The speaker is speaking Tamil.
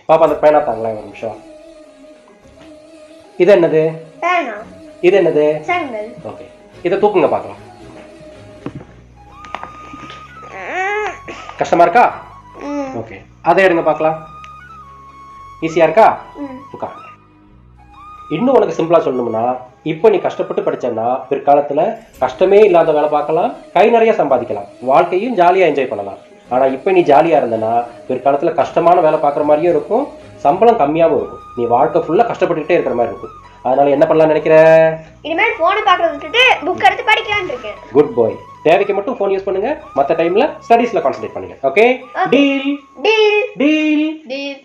பாப்பா அந்த பேனா தாங்களேன் ஒரு நிமிஷம். இது என்னது? பேனா. இது என்னது? சாண்டல். ஓகே, இதை தூக்குங்க பார்க்கலாம். கஷ்டமா இருக்கா? ஓகே, அதை எடுங்க பார்க்கலாம். ஈஸியா இருக்கா? உட்காருங்க. இன்னும் உனக்கு சிம்பிளா சொல்லணும்னா, இப்போ நீ கஷ்டப்பட்டு படிச்சேன்னா பிற்காலத்துல கஷ்டமே இல்லாத வேலை பார்க்கலாம், கை நிறைய சம்பாதிக்கலாம், வாழ்க்கையும் ஜாலியா என்ஜாய் பண்ணலாம். ஆனா இப்ப நீ ஜாலியா இருந்தனா பிற்காலத்துல கஷ்டமான வேலை பார்க்குற மாதிரியும் இருக்கும், சம்பளம் கம்மியாகவும் இருக்கும். நீ வாழ்க்கை ஃபுல்லா கஷ்டப்பட்டுக்கிட்டே இருக்கிற மாதிரி இருக்கும். அதனால என்ன பண்ணலாம்னு நினைக்கிற? இனிமேல் போனை பார்க்கறத விட்டுட்டு புக் எடுத்து படிக்கலாம்னு இருக்கேன். குட் பாய். தேவைக்கு மட்டும் ஃபோன் யூஸ் பண்ணுங்க, மற்ற டைம்ல ஸ்டடீஸ்ல கான்சென்ட்ரேட் பண்ணுங்க. Okay? Deal. Deal. Deal. Deal.